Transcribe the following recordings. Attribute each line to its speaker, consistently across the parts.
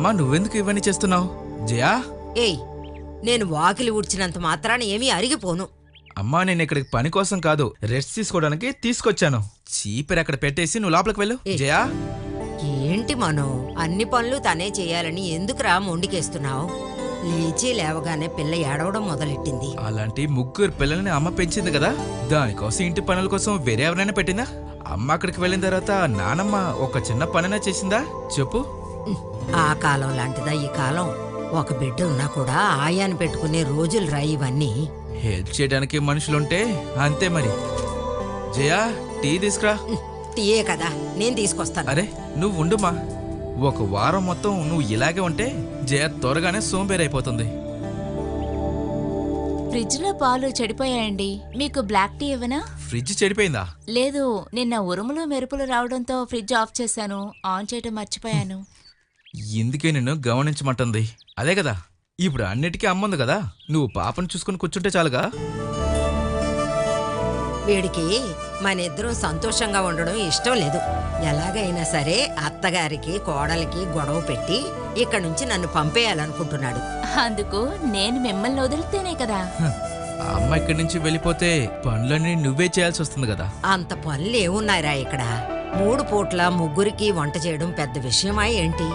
Speaker 1: అమ్మా నువ్వెందుకు ఇవన్నీ చేస్తున్నావు? జయా,
Speaker 2: ఏయ్, నేను వాకిలి ఊడ్చినంత మాత్రాన ఏమీ అరిగిపోను.
Speaker 1: అమ్మా నేను ఇక్కడికి పని కోసం కాదు, రెస్ట్ తీసుకోవడానికి తీసుకొచ్చాను. చీపిరి అక్కడ పెట్టేసి నువ్వు లోపలికి వెళ్ళు. జయా,
Speaker 2: ఏంటి మనో, అన్ని పనులు తనే చేయాలని ఎందుకురా మొండికేస్తున్నావు? లేచి లేవగానే పిల్ల ఏడవడం మొదలెట్టింది.
Speaker 1: అలాంటి 3 పిల్లల్ని అమ్మ పెంచింది కదా, దానికోసం ఇంటి పనుల కోసం వేరే ఎవరైనా పెట్టిందా? అమ్మ అక్కడికి వెళ్ళిన తర్వాత నానమ్మ ఒక చిన్న పనైనా చేసిందా చెప్పు?
Speaker 2: ఆ కాలం లాంటిదా ఈ కాలం? ఒక బిడ్డ ఉన్నా కూడా ఆయాన్ని పెట్టుకునే రోజులు రా ఇవన్నీ.
Speaker 1: హెల్ప్ చేయడానికి మనుషులుంటే అంతే మరి. జయా, టీ తీసుకురా.
Speaker 2: టీయే కదా, నేను తీసుకొస్తాను.
Speaker 1: అరే నువ్వు ఉండుమా, ఒక వారం మొత్తం నువ్వు ఇలాగే ఉంటే జయ త్వరగానే సోంబేరైపోతుంది.
Speaker 3: ఫ్రిడ్జ్ లో పాలు చెడిపోయాయండి, మీకు బ్లాక్ టీ ఇవ్వనా?
Speaker 1: ఫ్రిడ్జ్ చెడిపోయిందా?
Speaker 3: లేదు, నిన్న ఉరుములు మెరుపులు రావడంతో ఫ్రిడ్జ్ ఆఫ్ చేశాను, ఆన్ చేయడం మర్చిపోయాను.
Speaker 1: ఇందుకే నిన్ను గమనించమంటుంది. అదే కదా, ఇప్పుడు అన్నిటికీ అమ్ముంది కదా, నువ్వు పాపను చూసుకుని కూర్చుంటే చాలుగా.
Speaker 2: వీడికి మనిద్దరం సంతోషంగా ఉండడం ఇష్టం లేదు. ఎలాగైనా సరే అత్తగారికి కోడలికి గొడవ పెట్టి ఇక్కడి నుంచి నన్ను పంపేయాలనుకుంటున్నాడు.
Speaker 3: అందుకు నేను మిమ్మల్ని వదిలితేనే కదా.
Speaker 1: ఆ అమ్మ ఇక్కడి నుంచి వెళ్ళిపోతే పనులన్నీ నువ్వే చేయాల్సి వస్తుంది కదా.
Speaker 2: అంత పనులు ఏమున్నాయిరా ఇక్కడ? 3 పూట్ల ముగ్గురికి వంట చేయడం పెద్ద విషయమా ఏంటి?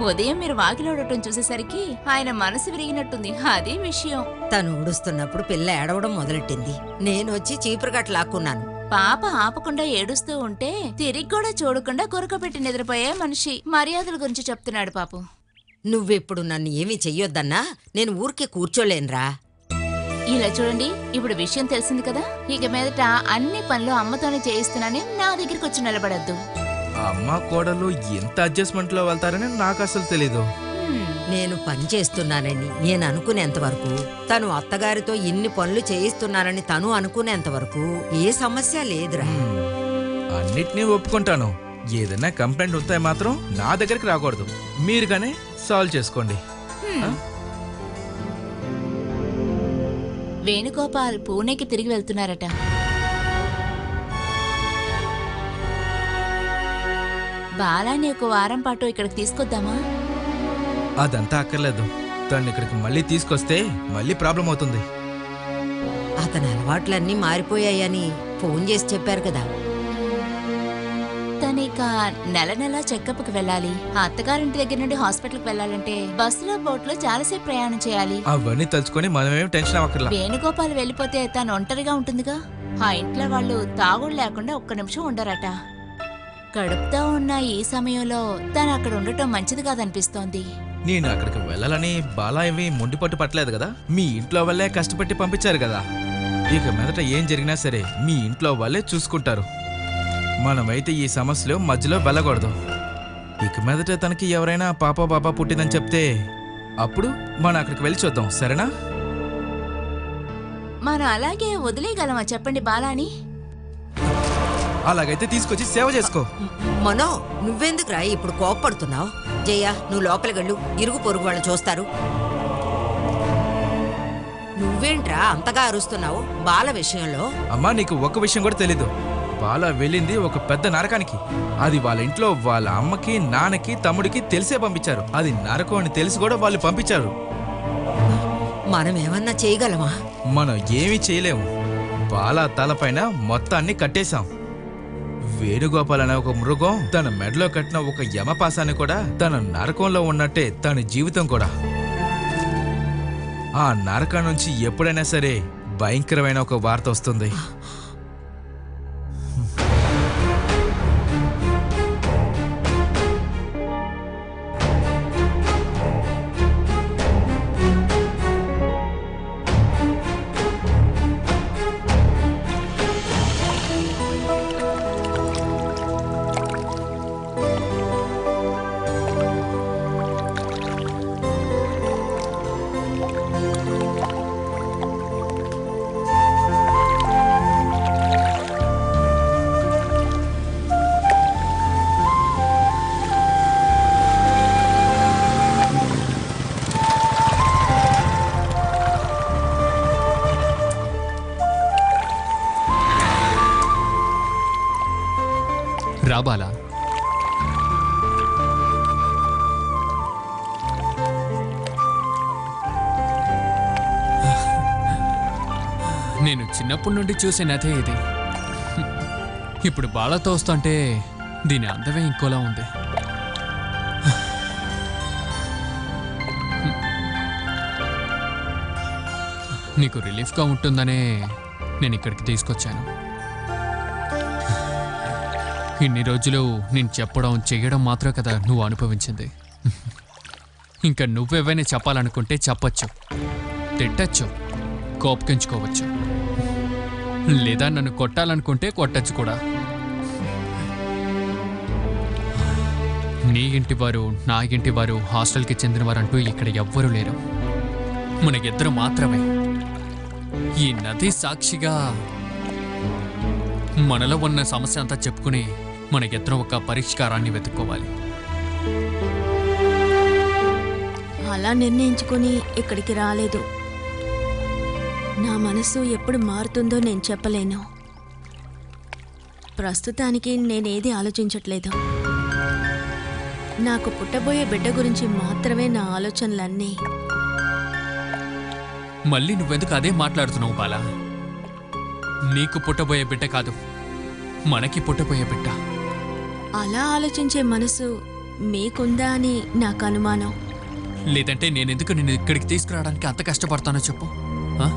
Speaker 3: ఉదయం మీరు వాకిలోడటం చూసేసరికి ఆయన మనసు విరిగినట్టుంది, అదే విషయం.
Speaker 2: తను ఊడుస్తున్నప్పుడు పిల్ల ఏడవడం మొదలెట్టింది. నేను వచ్చి చీపురుగట్టు లాక్కున్నాను.
Speaker 3: పాప ఆపకుండా ఏడుస్తూ ఉంటే తిరిగి కూడా చూడకుండా కొరకపెట్టి నిద్రపోయే మనిషి మర్యాదల గురించి చెప్తున్నాడు పాపం.
Speaker 2: నువ్వెప్పుడు నన్ను ఏమీ చెయ్యొద్దన్నా నేను ఊరికే కూర్చోలేనురా.
Speaker 3: ఇలా చూడండి, ఇప్పుడు విషయం తెలిసింది కదా, ఇక మీదట అన్ని పనులు అమ్మతోనే చేయిస్తున్నానని నా దగ్గరికి వచ్చి నిలబడద్దు.
Speaker 1: అమ్మ కోడలు ఎంత అడ్జస్ట్మెంట్ లో వెళ్తారని నాకు అసలు తెలీదు.
Speaker 2: నేను పని చేస్తున్నానని నేను అనుకునేంత వరకు, తను అత్తగారితో ఇన్ని పనులు చేయిస్తున్నానని తను అనుకునేంత వరకు ఏ సమస్య లేదురా.
Speaker 1: అన్నిటినీ ఒప్పుకుంటాను. ఏదైనా కంప్లైంట్ వస్తే మాత్రం నా దగ్గరికి రాకూడదు, మీరుగానే సాల్వ్ చేసుకోండి.
Speaker 3: వేణుగోపాల్ పూణేకి తిరిగి వెళ్తున్నారట. బాలాని ఒక వారం పాటు ఇక్కడికి తీసుకొద్దామా?
Speaker 1: అదంతా అక్కర్లేదు, తను ఇక్కడికి మళ్ళీ తీసుకొస్తే మళ్ళీ ప్రాబ్లం అవుతుంది.
Speaker 2: అతని అలవాట్లన్నీ మారిపోయాయని ఫోన్ చేసి చెప్పారు కదా.
Speaker 3: తనిక నెల నెల చెకప్కి వెళ్ళాలి. ఆ అత్తగారింటి దగ్గర నుండి హాస్పిటల్కి వెళ్ళాలంటే బస్సులో బోట్లో చాలాసేపు ప్రయాణం చేయాలి.
Speaker 1: అవన్నీ తలుచుకొని మనమేం టెన్షన్ అవ్వక్కర్లా.
Speaker 3: వేణుగోపాల్ వెళ్ళిపోతే తను ఒంటరిగా ఉంటుందిగా. ఆ ఇంట్లో వాళ్ళు తాగుడు లేకుండా ఒక్క నిమిషం ఉండరట. కడుపుతో ఉన్న ఈ సమయంలో తను అక్కడ ఉండటం మంచిది కాదనిపిస్తోంది.
Speaker 1: నేను అక్కడికి వెళ్ళాలని బాలా ఏమీ మొండిపట్టు పట్టలేదు కదా, మీ ఇంట్లో వాళ్ళే కష్టపెట్టి పంపించారు కదా. ఇక మీదట ఏం జరిగినా సరే మీ ఇంట్లో వాళ్ళే చూసుకుంటారు. మనమైతే ఈ సమస్యలో మధ్యలో వెళ్ళకూడదు. ఇక మీదట తనకి ఎవరైనా పాప బాబా పుట్టిందని చెప్తే అప్పుడు మనం అక్కడికి వెళ్ళి చూద్దాం, సరేనా?
Speaker 3: మనం అలాగే వదిలేయగలమా చెప్పండి బాలాని?
Speaker 1: అలాగైతే తీసుకొచ్చి సేవ చేసుకో.
Speaker 2: మనో, నువ్వెందుకురా ఇప్పుడు కోప్పడుతున్నావు? జయ, నువ్వు లోపలికి వెళ్ళు, ఇరుగు పొరుగు వాళ్ళు చూస్తారు. నువ్వేంట్రా అంతగా అరుస్తున్నావు బాల విషయంలో?
Speaker 1: అమ్మా నీకు ఒక్క విషయం కూడా తెలీదు. బాల వెళ్ళింది ఒక పెద్ద నరకానికి. అది వాళ్ళ ఇంట్లో వాళ్ళ అమ్మకి నాన్నకి తమ్ముడికి తెలిసే పంపించారు. అది నరకం అని తెలిసి కూడా వాళ్ళు పంపించారు.
Speaker 2: మనం ఏమన్నా చేయగలమా?
Speaker 1: మనం ఏమీ చేయలేము. బాల తలపైన మొత్తాన్ని కట్టేశాం. వేణుగోపాల్ అనే ఒక మృగం తన మెడలో కట్టిన ఒక యమపాసాన్ని కూడా తన నరకంలో ఉన్నట్టే తన జీవితం కూడా. ఆ నరకం నుంచి ఎప్పుడైనా సరే భయంకరమైన ఒక వార్త వస్తుంది.
Speaker 4: రాబాలా నేను చిన్నప్పటి నుండి చూసే నదే ఇది. ఇప్పుడు బాలతో వస్తుంటే దీని అందమే ఇంకోలా ఉంది. నీకు రిలీఫ్గా ఉంటుందనే నేను ఇక్కడికి తీసుకొచ్చాను. ఇన్ని రోజులు నేను చెప్పడం చేయడం మాత్రం కదా నువ్వు అనుభవించింది. ఇంకా నువ్వేవైనా చెప్పాలనుకుంటే చెప్పచ్చు, తిట్టచ్చు, కోపగించుకోవచ్చు, లేదా నన్ను కొట్టాలనుకుంటే కొట్టచ్చు కూడా. నీ ఇంటివారు, నా ఇంటివారు, హాస్టల్కి చెందినవారంటూ ఇక్కడ ఎవ్వరూ లేరు. మనకిద్దరు మాత్రమే. ఈ నది సాక్షిగా మనలో ఉన్న సమస్య అంతా చెప్పుకుని మనకిద్దరం ఒక పరిష్కారాన్ని వెతుక్కోవాలి.
Speaker 5: అలా నిర్ణయించుకుని ఇక్కడికి రాలేదు. నా మనసు ఎప్పుడు మారుతుందో నేను చెప్పలేను. ప్రస్తుతానికి నేనేది ఆలోచించట్లేదు. నాకు పుట్టబోయే బిడ్డ గురించి మాత్రమే నా ఆలోచనలన్నీ.
Speaker 4: మళ్ళీ నువ్వెందుకు అదే మాట్లాడుతున్నావు బాలా? నీకు పుట్టబోయే బిడ్డ కాదు, మనకి పుట్టబోయే బిడ్డ.
Speaker 5: అలా ఆలోచించే మనసు మీకుందా అని నాకు అనుమానం.
Speaker 4: లేదంటే నేనెందుకు నిన్ను ఇక్కడికి తీసుకురావడానికి అంత కష్టపడతానో చెప్పు. ఆ?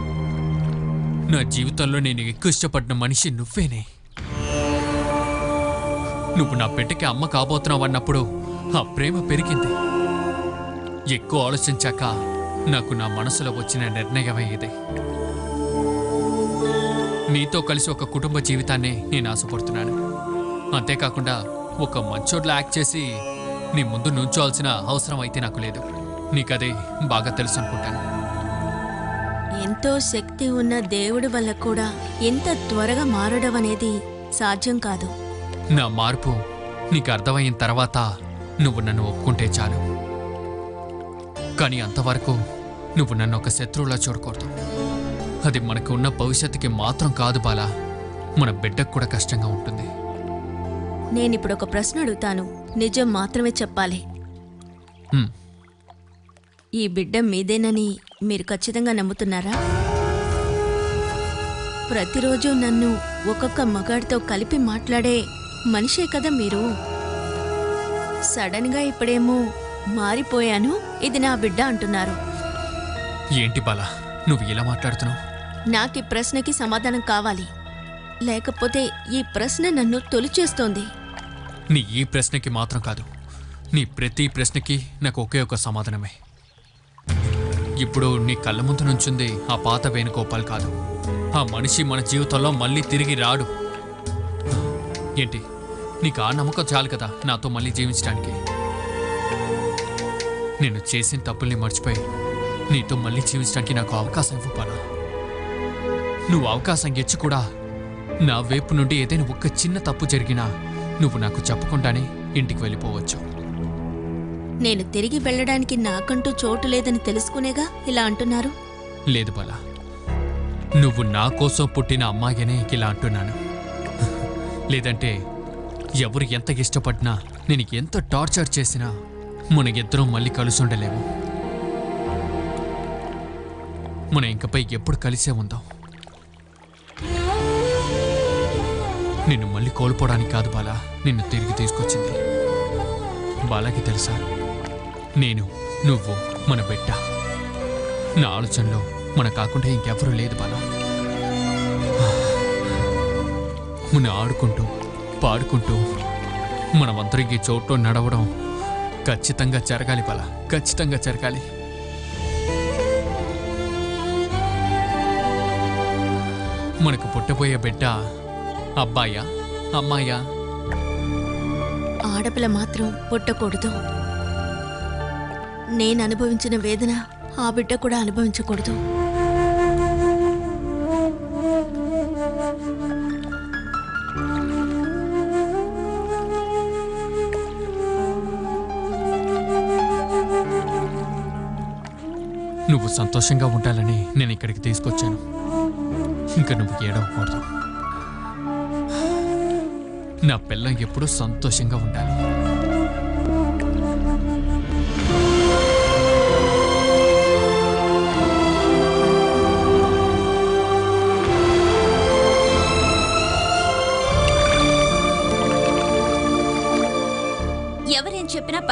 Speaker 4: నా జీవితంలో నేను ఎక్కువ ఇష్టపడిన మనిషి నువ్వేనే. నువ్వు నా బిడ్డకి అమ్మ కాబోతున్నావు అన్నప్పుడు ఆ ప్రేమ పెరిగింది. ఎక్కువ ఆలోచించాక నాకు నా మనసులో వచ్చిన నిర్ణయమే ఇది. నీతో కలిసి ఒక కుటుంబ జీవితాన్ని నేను ఆశపడుతున్నాను. అంతేకాకుండా ఒక మంచోడ్లా యాక్ట్ చేసి నీ ముందు నుంచోవాల్సిన అవసరం అయితే నాకు లేదు. నీకదే బాగా తెలుసు అనుకుంటాను.
Speaker 5: ఎంతో శక్తి ఉన్న దేవుడి వల్ల కూడా ఎంత త్వరగా మారడం అనేది సాధ్యం కాదు.
Speaker 4: నా మార్పు నీకు అర్థమైన తర్వాత నువ్వు నన్ను ఒప్పుకుంటే చాలు. కానీ అంతవరకు నువ్వు నన్ను ఒక శత్రువులా చూడకూడదు. అది మనకు ఉన్న భవిష్యత్తుకి మాత్రం కాదు బాలా, మన బిడ్డకు కూడా కష్టంగా ఉంటుంది.
Speaker 5: నేనిప్పుడు ఒక ప్రశ్న అడుగుతాను, నిజం మాత్రమే చెప్పాలి.
Speaker 4: హ్మ్.
Speaker 5: ఈ బిడ్డ మీదేనని మీరు ఖచ్చితంగా నమ్ముతున్నారా? ప్రతిరోజు నన్ను ఒక్కొక్క మగాడితో కలిపి మాట్లాడే మనిషే కదా మీరు. సడన్గా ఇప్పుడేమో మారిపోయాను, ఇది నా బిడ్డ అంటున్నారు.
Speaker 4: ఏంటి బాలా నువ్వు ఇలా మాట్లాడుతున్నావు?
Speaker 5: నాకు ఈ ప్రశ్నకి సమాధానం కావాలి, లేకపోతే ఈ ప్రశ్న నన్ను తొలిచేస్తోంది.
Speaker 4: నీ ఈ ప్రశ్నకి మాత్రం కాదు, నీ ప్రతి ప్రశ్నకి నాకు ఒకే ఒక సమాధానమే. ఇప్పుడు నీ కళ్ళ ముందు నుంచుంది ఆ పాత వేణుగోపాల్ కాదు. ఆ మనిషి మన జీవితంలో మళ్ళీ తిరిగి రాడు. ఏంటి నీకు ఆ నమ్మకం చాలు కదా నాతో మళ్ళీ జీవించడానికి? నేను చేసిన తప్పుల్ని మర్చిపోయి నీతో మళ్ళీ జీవించడానికి నాకు అవకాశం ఇవ్వపాలా? నువ్వు అవకాశం ఇచ్చి కూడా నా వైపు నుండి ఏదైనా ఒక్క చిన్న తప్పు జరిగినా నువ్వు నాకు చెప్పకుండానే ఇంటికి వెళ్ళిపోవచ్చు.
Speaker 5: నేను తిరిగి వెళ్ళడానికి నాకంటూ చోటు లేదని తెలుసుకునేగా ఇలా అంటున్నారు.
Speaker 4: లేదు బాలా, నువ్వు నా కోసం పుట్టిన అమ్మాయినే ఇలా అంటున్నాను. లేదంటే ఎవరు ఎంత ఇష్టపడినా, నేను ఎంత టార్చర్ చేసినా మన ఇద్దరం మళ్ళీ కలిసి ఉండలేము. మన ఇంకపై ఎప్పుడు కలిసే ఉందాం. నిన్ను మళ్ళీ కోల్పోవడానికి కాదు బాలా నిన్ను తిరిగి తీసుకొచ్చింది. బాలాకి తెలుసా, నేను, నువ్వు, మన బిడ్డ, నా ఆలోచనలో మన కాకుండా ఇంకెవరూ లేదు బాలా. మన ఆడుకుంటూ పాడుకుంటూ మనమందరం ఈ చోట్లో నడవడం ఖచ్చితంగా జరగాలి బాలా, ఖచ్చితంగా జరగాలి. మనకు పుట్టబోయే బిడ్డ అబ్బాయా అమ్మాయా?
Speaker 5: ఆడపిల్ల మాత్రం పుట్టకూడదు. నేను అనుభవించిన వేదన ఆ బిడ్డ కూడా అనుభవించకూడదు.
Speaker 4: నువ్వు సంతోషంగా ఉండాలని నేను ఇక్కడికి తీసుకొచ్చాను. ఇంకా నువ్వు ఏడవకూడదు. నా పిల్లం ఎప్పుడూ సంతోషంగా ఉండాలి.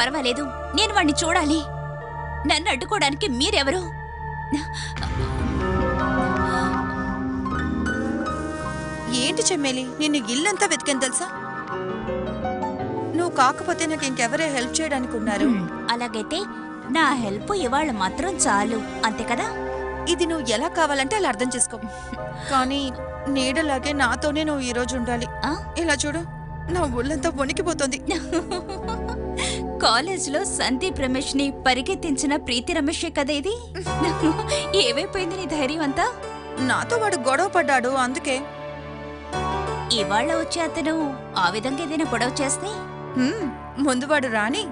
Speaker 3: పర్వాలేదు, నేను వాణ్ణి చూడాలి. నన్ను అడ్డుకోవడానికి మీరెవరు?
Speaker 6: ఏంటి చెమ్మేలి, నేను ఇల్లంతా వెతికాను తెలుసా? నువ్వు కాకపోతే నాకు ఇంకెవరే హెల్ప్ చేయడానికి ఉన్నారు?
Speaker 3: అలాగైతే నా హెల్ప్ ఇవాళ మాత్రం చాలు, అంతే కదా?
Speaker 6: ఇది నువ్వు ఎలా కావాలంటే అలా అర్థం చేసుకో. కానీ నీడలాగే నాతోనే నువ్వు ఈ రోజు ఉండాలి.
Speaker 3: ఆ?
Speaker 6: ఇలా చూడు, నా ఒళ్ళంతా వణికిపోతుంది.
Speaker 3: కాలేజ్లో సందీప్ రమేష్ ని పరిగెత్తించిన ప్రీతి రమేషే కదా ఇది? ఏమైపోయింది నీ ధైర్యం అంతా?
Speaker 6: నాతో వాడు గొడవ పడ్డాడు, అందుకే.
Speaker 3: ఇవాళ వచ్చే అతను ఆ విధంగా ఏదైనా గొడవ చేస్తే?
Speaker 6: ముందు వాడు రాని.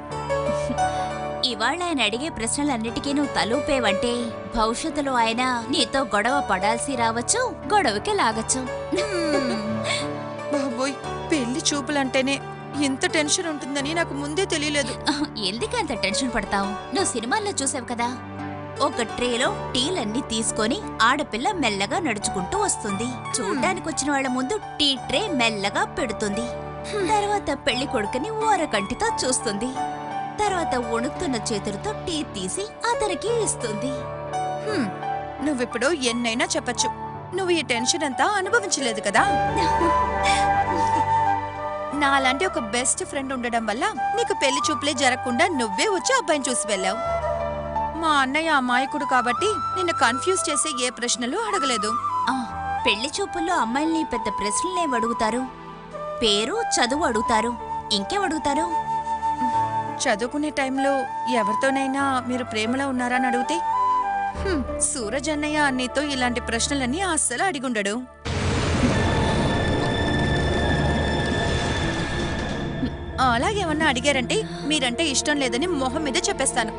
Speaker 3: ఇవాళ ఆయన అడిగే ప్రశ్నలన్నిటికీ నువ్వు తలూపేవంటే భవిష్యత్తులో ఆయన నీతో గొడవ పడాల్సి రావచ్చు, గొడవకి లాగచ్చు.
Speaker 6: బాబోయ్, పెళ్లి చూపులంటేనే ఇంత టెన్షన్ ఉంటుందని నాకు ముందే తెలియలేదు.
Speaker 3: ఎందుకంత టెన్షన్ పడతావు? నువ్వు సినిమాల్లో చూసావు కదా, ఒక ట్రేలో టీలన్నీ తీసుకొని ఆడపిల్ల మెల్లగా నడుచుకుంటూ వస్తుంది. చూడ్డానికి వచ్చిన వాళ్ళ ముందు టీ ట్రే మెల్లగా పెడుతుంది. తర్వాత పెళ్లి కొడుకుని ఓరకంటితో చూస్తుంది. తర్వాత వణుకుతున్న చేతులతో టీ తీసి అతనికి ఇస్తుంది.
Speaker 6: నువ్విప్పుడు ఎన్నైనా చెప్పచ్చు, నువ్వు ఈ టెన్షన్ అంతా అనుభవించలేదు కదా. నాలాంటి ఒక బెస్ట్ ఫ్రెండ్ ఉండడం వల్ల నీకు పెళ్లి చూపులే జరగకుండా నువ్వే వచ్చి అబ్బాయిని చూసి వెళ్ళావు. మా అన్నయ్య అమాయకుడు కాబట్టి నిన్ను కన్ఫ్యూజ్ చేసే ఏ ప్రశ్నలు అడగలేదు.
Speaker 3: ఆ, పెళ్లి చూపుల్లో అమ్మాయిల్ని పెద్ద ప్రశ్నలేం అడుగుతారు? పేరు, చదువు అడుగుతారు. ఇంకేం అడుగుతారు?
Speaker 6: చదువుకునే టైంలో ఎవరితోనైనా మీరు ప్రేమలో ఉన్నారని అడిగితే సూరజ్ అన్నయ్య నీతో ఇలాంటి ప్రశ్నలన్నీ అస్సలు అడిగుండడు. అలాగేమన్నా అడిగారంటే మీరంటే ఇష్టం లేదని మొహం మీద చెప్పేస్తాను.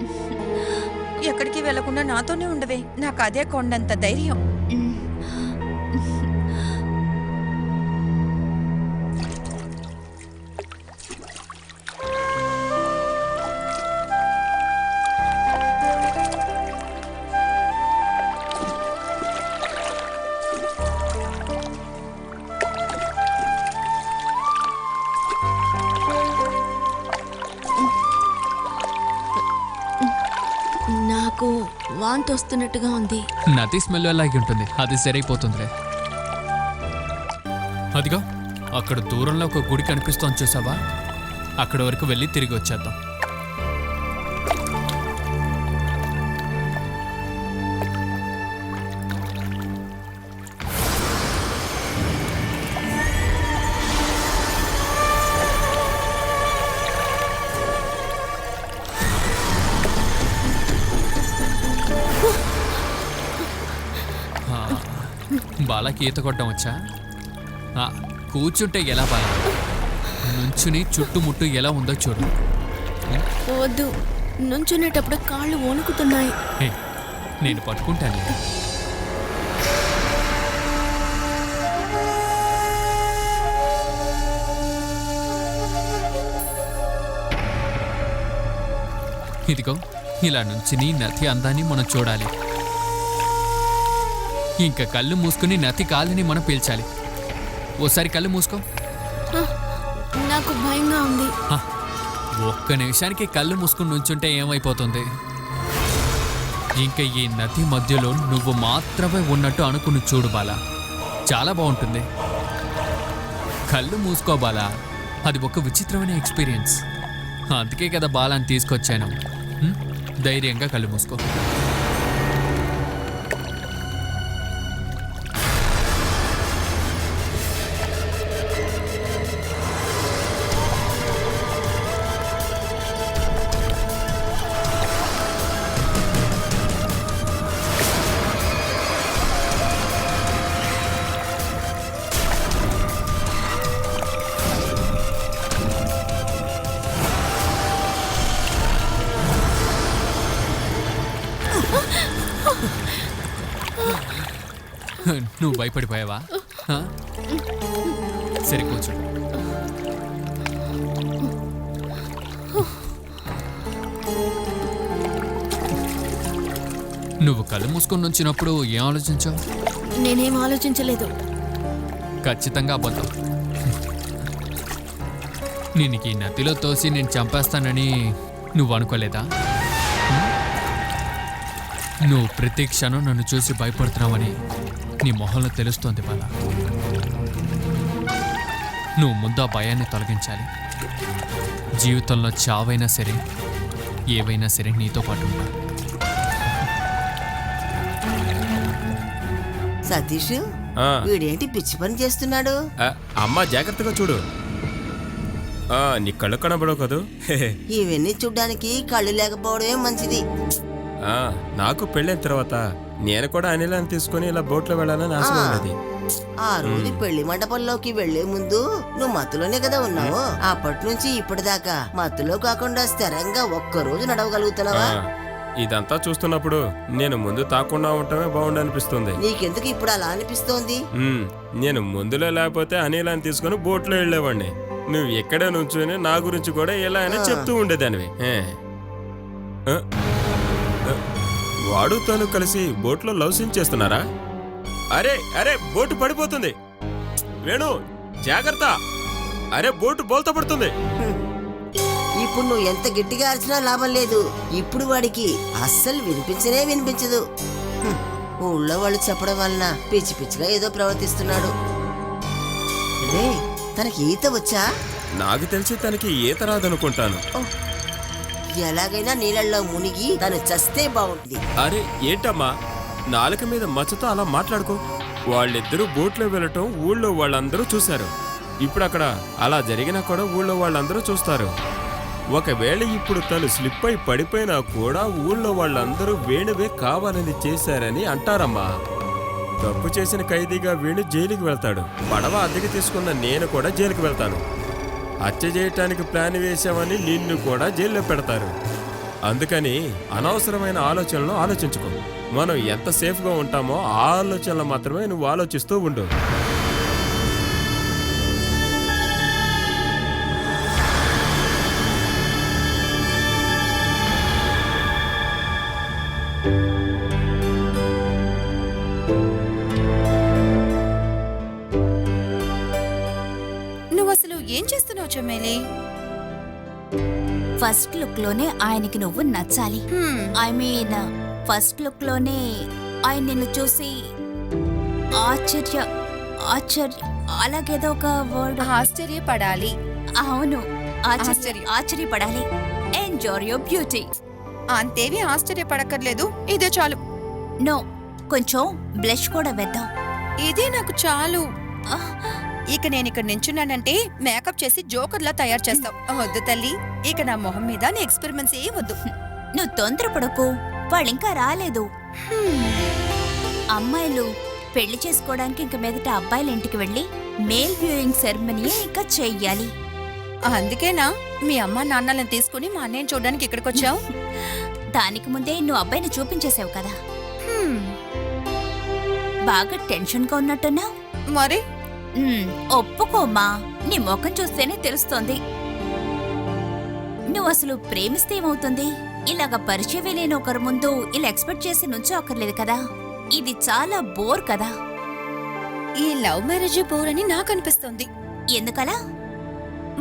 Speaker 6: ఎక్కడికి వెళ్లకుండా నాతోనే ఉండవే, నాకు అదే కొండంత ధైర్యం.
Speaker 5: నాకు వాంతి వస్తున్నట్టుగా ఉంది.
Speaker 4: నది స్మెల్ అలాగే ఉంటుంది, అది సరైపోతుందిలే. అదిగో అక్కడ దూరంలో ఒక గుడి కనిపిస్తోంది, చూసావా? అక్కడ వరకు వెళ్ళి తిరిగి వచ్చేద్దాం. బాలాకి ఈత కొట్టడం వచ్చా? కూర్చుంటే ఎలా బాలా? నుంచుని చుట్టుముట్టు ఎలా ఉందో చూడు.
Speaker 5: వద్దు, నుంచునేటప్పుడు కాళ్ళు వణుకుతున్నాయి.
Speaker 4: హే, నేను పట్టుకుంటాను. ఇదిగో ఇలా నుంచుని నది అందాన్ని మనం చూడాలి. ఇంకా కళ్ళు మూసుకుని నది కాలిని మనం పీల్చాలి. ఓసారి కళ్ళు మూసుకో.
Speaker 5: నాకు భయంగా ఉంది.
Speaker 4: ఒక్క నిమిషానికి కళ్ళు మూసుకుని నుంచుంటే ఏమైపోతుంది? ఇంకా ఈ నది మధ్యలో నువ్వు మాత్రమే ఉన్నట్టు అనుకుని చూడు బాలా, చాలా బాగుంటుంది. కళ్ళు మూసుకో బాలా, అది ఒక విచిత్రమైన ఎక్స్పీరియన్స్. అందుకే కదా బాలాని తీసుకొచ్చాను. ధైర్యంగా కళ్ళు మూసుకో. నువ్వు భయపడిపోయావా? సరే కూర్చో. నువ్వు కళ్ళు మూసుకొని వచ్చినప్పుడు ఏం ఆలోచించావు?
Speaker 5: నేనేం ఆలోచించలేదు.
Speaker 4: ఖచ్చితంగా అబద్ధం. నేను ఈ నదిలో తోసి నేను చంపేస్తానని నువ్వు అనుకోలేదా? నువ్వు ప్రతి క్షణం నన్ను చూసి భయపడుతున్నావని నీ మొహంలో తెలుస్తోంది బాలా. నువ్వు ముందు ఆ భయాన్ని తొలగించాలి. జీవితంలో చావైనా సరే ఏవైనా సరే నీతో పాటు ఉంటా.
Speaker 7: సతీష్, వీడేంటి పిచ్చి పని చేస్తున్నాడు?
Speaker 8: అమ్మ జాగ్రత్తగా చూడు. నీ కళ్ళు కనబడవు కదూ.
Speaker 7: ఇవన్నీ చూడ్డానికి కళ్ళు లేకపోవడమే మంచిది.
Speaker 8: నాకు పెళ్ళైన తర్వాత నేను కూడా అనిలాన్ని తీసుకుని ఇలా బోట్లో వెళ్ళాలని ఆశ ఉన్నది.
Speaker 7: ఆ రోజు పెళ్లి మండపంలోకి వెళ్లే ముందు నువ్వు మత్తులోనే కదా ఉన్నావు. అప్పటి నుంచి ఇప్పటిదాకా మత్తులో కాకుండా స్థిరంగా ఒక్కరోజు నడవగలుగుతున్నావా?
Speaker 8: ఇదంతా చూస్తున్నప్పుడు నేను ముందు తాకుండా ఉండటమే బాగుండనిపిస్తుంది.
Speaker 7: నీకెందుకు ఇప్పుడు అలా అనిపిస్తోంది?
Speaker 8: నేను ముందులో లేకపోతే అనిలాన్ని తీసుకుని బోట్లో వెళ్ళేవాడిని. నువ్వు ఎక్కడే నుంచుని నా గురించి కూడా ఎలా అని చెప్తూ ఉండేదానివి. వాడు తను కలిసి బోట్లో లవ్ సీన్ చేస్తున్నారా? అరే అరే, బోటు పడిపోతుంది. వేణు జాగ్రత్త. అరే, బోటు బోల్తా పడుతుంది.
Speaker 7: ఇప్పుడు నువ్వు ఎంత గట్టిగా అరిచినా లాభం లేదు. ఇప్పుడు వాడికి అస్సలు వినిపించదు. ఊళ్ళో వాళ్ళు చెప్పడం వలన పిచ్చి పిచ్చిగా ఏదో ప్రవర్తిస్తున్నాడు. రే, తనకి ఈత వచ్చా?
Speaker 8: నాకు తెలిసి తనకి ఈత రాదనుకుంటాను.
Speaker 7: ఎలాగైనా నీళ్ళల్లో మునిగి తను చస్తే బాగుంటుంది.
Speaker 8: అరే ఏంటమ్మా, నాలుక మీద మచ్చతో అలా మాట్లాడుకో. వాళ్ళిద్దరూ బోట్లో వెళ్ళటం ఊళ్ళో వాళ్ళందరూ చూశారు. ఇప్పుడు అక్కడ అలా జరిగినా కూడా ఊళ్ళో వాళ్ళందరూ చూస్తారు. ఒకవేళ ఇప్పుడు తను స్లిప్ అయి పడిపోయినా కూడా ఊళ్ళో వాళ్ళందరూ వేణువే కావాలని చేశారని అంటారమ్మా. తప్పు చేసిన ఖైదీగా వేణు జైలుకి వెళ్తాడు. పడవ అద్దెకి తీసుకున్న నేను కూడా జైలుకి వెళ్తాను. హత్య చేయటానికి ప్లాన్ వేశామని నిన్ను కూడా జైల్లో పెడతారు. అందుకని అనవసరమైన ఆలోచనలు ఆలోచించుకో. మనం ఎంత సేఫ్గా ఉంటామో ఆ ఆలోచనలు మాత్రమే నువ్వు ఆలోచిస్తూ ఉండు.
Speaker 6: నువ్వు అసలు ఏం చేస్తున్నావు చెమ్మేలి?
Speaker 3: ఫస్ట్ లుక్ లోనే ఆయనకి నువ్వు నచ్చాలి. ఐ మీన్ ఫస్ట్ లుక్ లోనే ఆయన నిన్ను చూసి అలాగేదో ఒక వర్డ్.
Speaker 6: ఆశ్చర్యపడాలి.
Speaker 3: అవును, ఆశ్చర్యపడాలి. Enjoy your beauty.
Speaker 6: అంతేవి ఆశ్చర్యపడక్కర్లేదు, ఇదే చాలు.
Speaker 3: నో, కొంచెం బ్లష్ కూడా వేద్దాం.
Speaker 6: ఇదే నాకు చాలు. ఇక నేను ఇక్కడ నించున్నానంటే మేకప్ చేసి జోకర్లా తయారు చేస్తావు. వద్దు తల్లి, ఇక నా మొహం మీద నీ ఎక్స్పెరిమెంట్స్ ఏ వద్దు.
Speaker 3: నువ్వు తొందరపడకు, వాళ్ళింకా రాలేదు. అమ్మాయిలు పెళ్లి చేసుకోవడానికి ఇంక మీదట అబ్బాయిల ఇంటికి వెళ్ళి మేల్ వ్యూయింగ్ సెరమనీ ఇంకా చెయ్యాలి.
Speaker 6: అందుకేనా మీ అమ్మ నాన్నలను తీసుకుని మా అన్నయ్యని చూడడానికి ఇక్కడికి వచ్చావు?
Speaker 3: దానికి ముందే నువ్వు అబ్బాయిని చూపించేసావు కదా. బాగా టెన్షన్గా ఉన్నట్టున్నావు.
Speaker 6: మరి
Speaker 3: ఒప్పుకోమ్మా, నీ ముఖం చూస్తేనే తెలుస్తోంది. నువ్వు అసలు ప్రేమిస్తే ఏమవుతుంది? ఇలాగ పరిచయం లేని ఒకరి ముందు ఇలా ఎక్స్పెక్ట్ చేసి నుంచో అక్కర్లేదు కదా. ఇది చాలా బోర్ కదా.
Speaker 6: ఈ లవ్ మ్యారేజ్ బోర్ అని నాకు అనిపిస్తోంది.
Speaker 3: ఎందుకలా?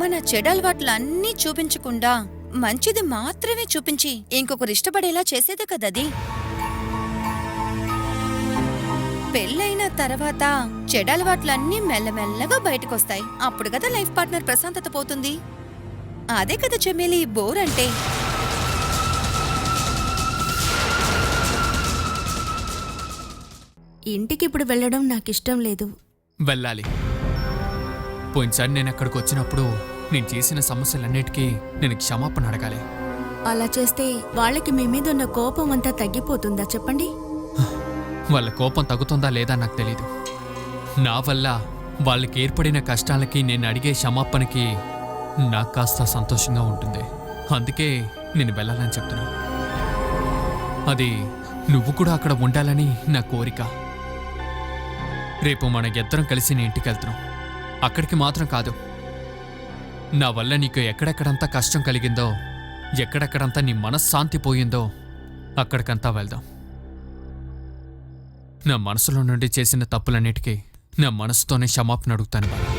Speaker 6: మన చెడలవాట్లన్నీ చూపించకుండా మంచిది మాత్రమే చూపించి ఇంకొకరు ఇష్టపడేలా చేసేదే కదది. పెళ్ళైన తర్వాత చెడలవాట్లన్నీ మెల్లమెల్లగా బయటకొస్తాయి. అప్పుడు కదా లైఫ్ పార్ట్నర్ ప్రశాంతత పోతుంది. అదే కదా చెమ్మేలి బోర్ అంటే.
Speaker 5: ఇంటికి ఇప్పుడు వెళ్ళడం నాకిష్టం లేదు.
Speaker 4: వెళ్ళాలి. పోయినసారి నేను అక్కడికి వచ్చినప్పుడు నేను చేసిన సమస్యలన్నిటికీ నేను క్షమాపణ అడగాలి.
Speaker 5: అలా చేస్తే వాళ్ళకి మీ మీద ఉన్న కోపం అంతా తగ్గిపోతుందా చెప్పండి?
Speaker 4: వాళ్ళ కోపం తగ్గుతుందా లేదా నాకు తెలీదు. నా వల్ల వాళ్ళకి ఏర్పడిన కష్టాలకి నేను అడిగే క్షమాపణకి నాకు కాస్త సంతోషంగా ఉంటుంది. అందుకే నేను వెళ్ళాలని చెప్తున్నా. అది నువ్వు కూడా అక్కడ ఉండాలని నా కోరిక. రేపు మన ఇద్దరం కలిసి నేను ఇంటికి వెళ్తున్నాం. అక్కడికి మాత్రం కాదు, నా వల్ల నీకు ఎక్కడెక్కడంతా కష్టం కలిగిందో, ఎక్కడెక్కడంతా నీ మనశ్శాంతి పోయిందో అక్కడికంతా వెళ్దాం. నా మనసులో నుండి చేసిన తప్పులన్నిటికీ నా మనసుతోనే క్షమాపణ అడుగుతాను బాబా.